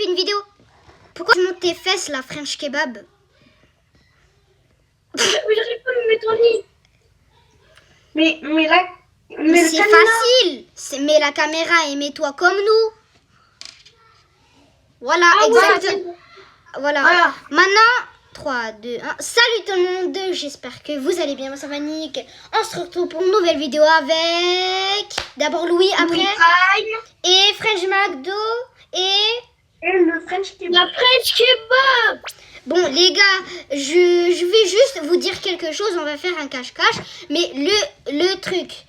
fais une vidéo. Pourquoi tu montes tes fesses, la French kebab? Mais j'arrive pas à me mettre en ligne. Mais là... Mais c'est facile. Mets la caméra et mets-toi comme nous. Voilà, exactement. Voilà. Maintenant, 3, 2, 1. Salut tout le monde. J'espère que vous allez bien. Moi, ça va Nick. On se retrouve pour une nouvelle vidéo avec... D'abord Louis, après... Et French McDo. Et le French kebab. La French kebab. Bon les gars, je vais juste vous dire quelque chose, on va faire un cache-cache, mais le truc,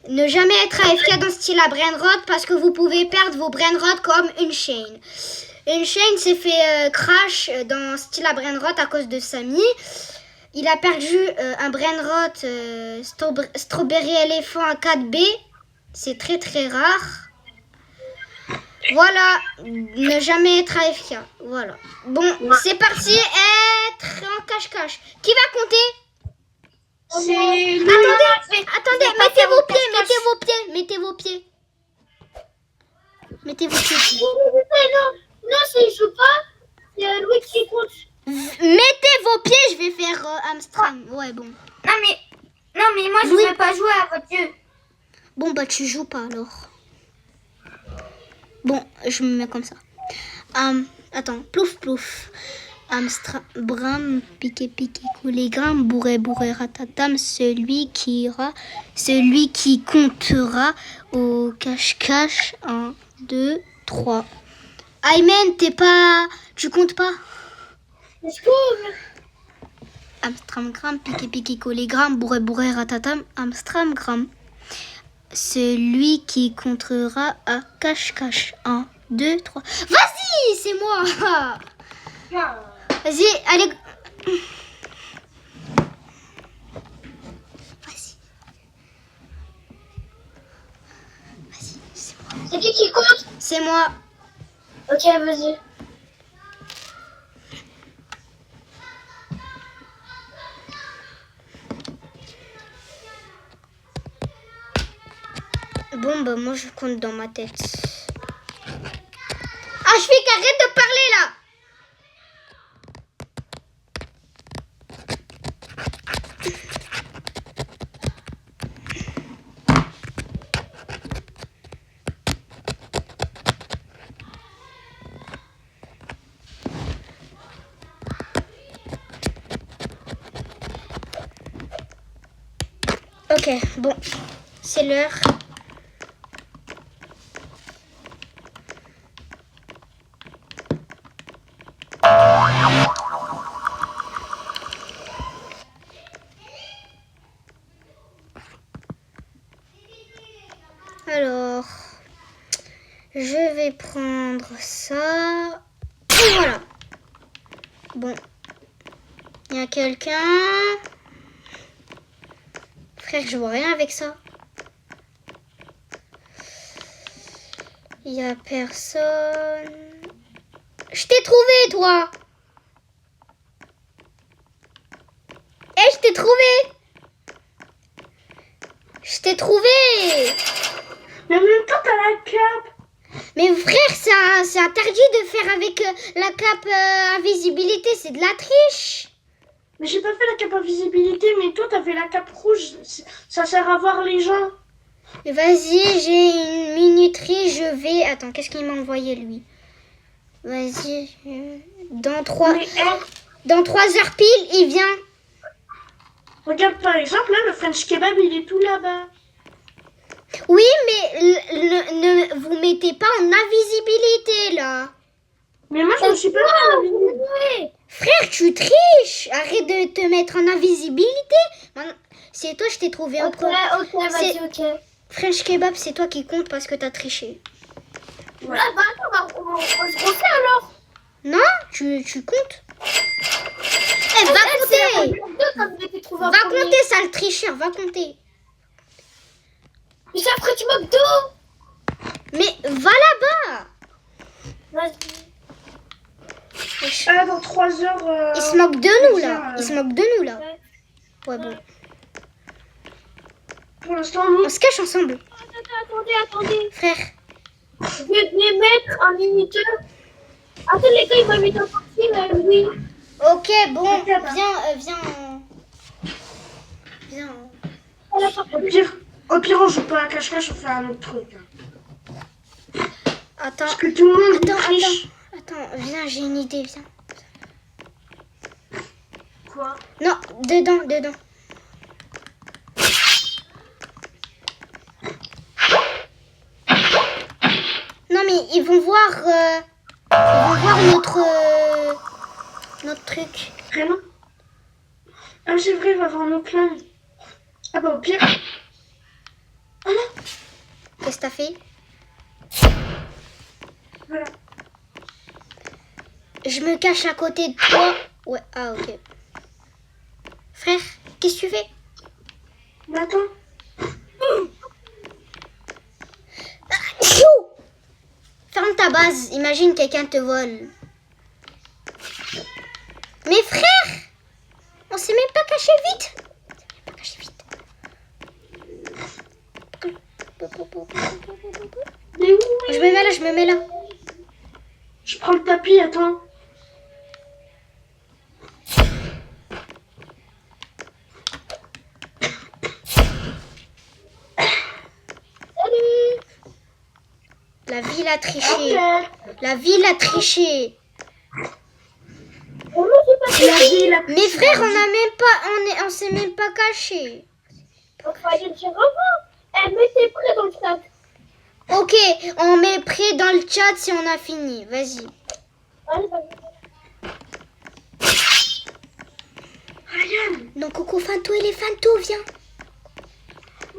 ne jamais être AFK dans style à brainrot parce que vous pouvez perdre vos brainrot comme une chaîne. Une chaîne s'est fait crash dans style à brainrot à cause de Samy. Il a perdu un brainrot strawberry éléphant à 4B, c'est très très rare. Voilà, ne jamais être AFK. Voilà. Bon, c'est parti, être en cache-cache. Qui va compter? Attendez, mettez vos pieds. Mettez vos pieds. Non, c'est je joue pas. C'est Louis qui compte. Mettez vos pieds, je vais faire Amstram. Ouais, bon. Non, mais moi, je vais pas jouer à votre jeu. Bon, bah, tu joues pas alors. Bon, je me mets comme ça. Attends, plouf plouf. Bram, piqué piqué, coulé gramme, bourré bourré ratatam, celui qui comptera au cache-cache. 1, 2, 3. Aymen, tu comptes pas? Je compte. Amstramgram, piqué piqué, collé gramme, bourré bourré ratatam, Amstramgram. Celui qui comptera à cache-cache. 1, 2, 3. Vas-y, c'est moi. Vas-y, allez. Vas-y, c'est moi. C'est qui compte? C'est moi. Ok, vas-y. Bon, bah moi je compte dans ma tête. Ah, je fais qu'arrête de parler là. Ok, bon, c'est l'heure. Alors, je vais prendre ça. Et voilà. Bon, il y a quelqu'un. Frère, je vois rien avec ça. Il y a personne. Je t'ai trouvé, toi. Je t'ai trouvé. Je t'ai trouvé. Mais en même temps, t'as la cape. Mais frère, c'est interdit de faire avec la cape invisibilité. C'est de la triche. Mais j'ai pas fait la cape invisibilité, mais toi, t'as fait la cape rouge. Ça sert à voir les gens. Vas-y, j'ai une minuterie. Je vais... Attends, qu'est-ce qu'il m'a envoyé, lui? Vas-y. Dans 3 heures pile, il vient. Regarde, par exemple, là, le French kebab, il est tout là-bas. Oui, mais ne vous mettez pas en invisibilité, là. Mais moi, je me suis pas mis en invisibilité. Frère, tu triches. Arrête de te mettre en invisibilité. C'est toi, je t'ai trouvé en premier. Ok, vas-y, ok. French kebab, c'est toi qui compte parce que t'as triché. Ouais. Ah bah attends, on va se brosser alors. Non, tu comptes. Va compter. Va compter, sale tricheur, va compter. Mais ça ferait du McDo. Mais va là-bas. Vas-y. Dans 3 heures... Il se moque de nous, là. Il se moque de nous, là. Ouais, bon. Pour l'instant, nous... On se cache ensemble. Attendez. Frère. Je vais les mettre en minuteur. Attends, les gars, ils m'invitent à partir, oui. Ok, bon, Ok, bah. viens. Viens. Au pire, on joue pas à cache-cache, on fait un autre truc. Attends, Parce que tout le monde triche. attends, viens, j'ai une idée, viens. Quoi? Non, dedans. Non, mais ils vont voir notre truc. Vraiment? Ah, c'est vrai, il va avoir nos plans. Ah bah, au pire. Ah non! Qu'est-ce que t'as fait? Voilà. Je me cache à côté de toi. Ouais, ah ok. Frère, qu'est-ce que tu fais? Mais attends. Chou! Ferme ta base, imagine quelqu'un te vole. Mais frère, on s'est même pas caché vite. Mais où? Je me mets là. Je prends le tapis, attends. La ville a triché. Ok. La ville a triché. La ville a- Mais frère, on s'est même pas caché. On fallait dire avant. Elle mettait près dans le sac. Ok, on met prêt dans le chat si on a fini. Vas-y. Allez, vas-y. Ryan. Non, Coco Fanto, il est Fanto, viens.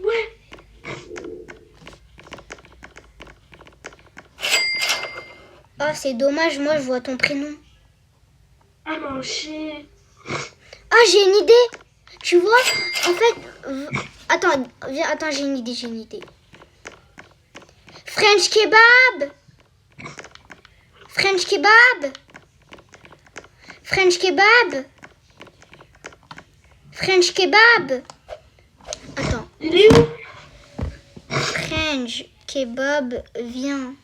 Ouais. Oh, c'est dommage, moi je vois ton prénom. Ah, moi aussi. Ah, j'ai une idée. Tu vois, en fait... Attends, viens, attends, j'ai une idée. French kebab. French kebab. French kebab. French kebab. Attends. Il est où? French kebab, viens.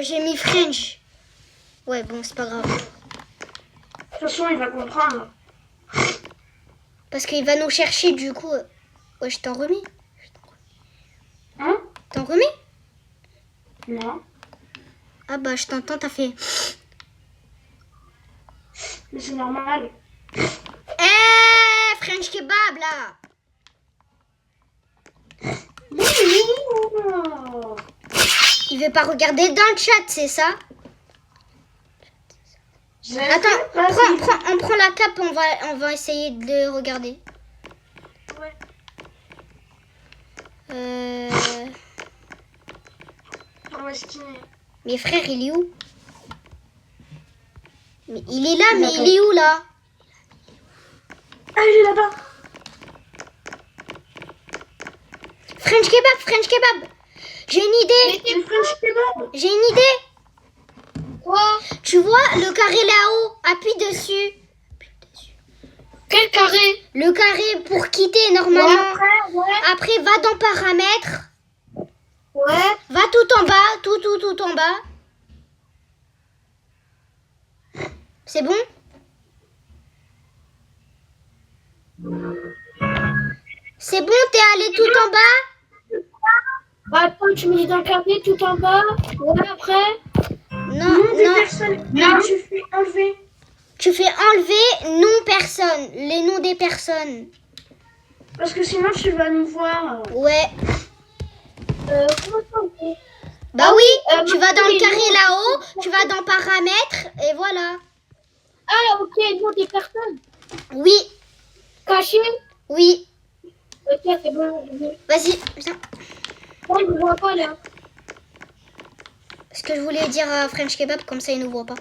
J'ai mis French. Ouais, bon, c'est pas grave. De toute façon, il va comprendre. Parce qu'il va nous chercher, du coup. Ouais, je t'en remets. Hein? T'en remets? Non. Ah bah, je t'entends, t'as fait... Mais c'est normal. French kebab, là. Non. Il veut pas regarder dans le chat, c'est ça? Attends, on prend la cape, on va essayer de le regarder. Ouais. Où est-ce qu'il est? Mais frère, il est où? Mais il est là, mais il est où, là? Ah, il est là-bas. French kebab. J'ai une idée. C'est French kebab. J'ai une idée. Quoi? Tu vois, le carré là-haut, appuie dessus. Quel carré? Le carré pour quitter, normalement. Ouais. Après, va dans paramètres. Ouais. Va tout en bas, tout en bas. C'est bon? C'est bon, t'es allé tout en bas? Bah, attends, tu me dis dans le carré tout en bas. Ouais, après. Non. Non, tu fais enlever. Tu fais enlever nom personne, les noms des personnes. Parce que sinon, tu vas nous voir. Ouais. Comment ça on fait? Bah oui, tu vas dans le les carré noms. là-haut, tu vas dans paramètres et voilà. Ah, ok, nom des personnes. Oui, Caché. oui. Ok, c'est bon. Vas-y, viens. On ne voit pas là. Ce que je voulais dire à French Kebab, comme ça il ne voit pas.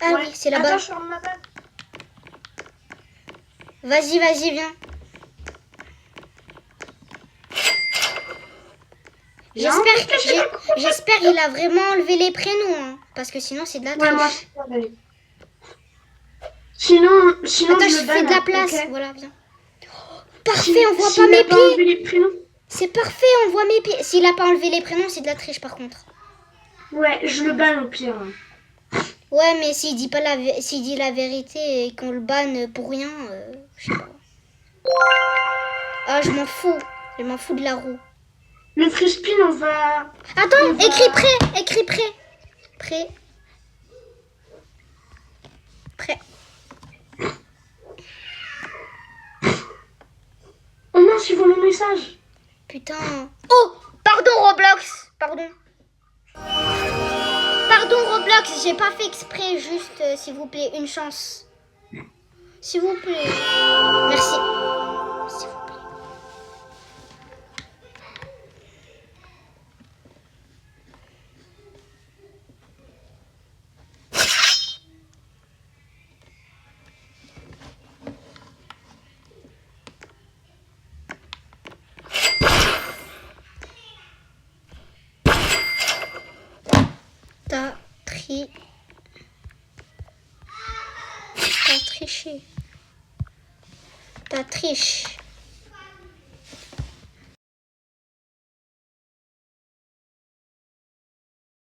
Ah Ouais. oui, c'est là-bas. Attends, je ferme ma base. Vas-y, viens. J'espère qu'il a vraiment enlevé les prénoms, hein, parce que sinon c'est de la triche. Ouais, moi, c'est pareil. Sinon, Attends, je je le fais de la donne, place. ok. Voilà, viens. Oh, parfait, on voit S'il pas n'a mes pas pieds. enlevé les prénoms. C'est parfait, on voit mes pieds. S'il a pas enlevé les prénoms, c'est de la triche par contre. Ouais, je le banne au pire. Ouais, mais s'il dit pas s'il dit la vérité et qu'on le banne pour rien, je sais pas. Ah, je m'en fous. Je m'en fous de la roue. Le Frispin, on va... Attends, écris prêt. Écris prêt. Prêt. Prêt. Oh non, ils vont le message. Putain. Oh, pardon Roblox. Pardon. Pardon Roblox, j'ai pas fait exprès, juste s'il vous plaît, une chance. S'il vous plaît. Merci. S'il vous plaît. T'as triché. T'as triché.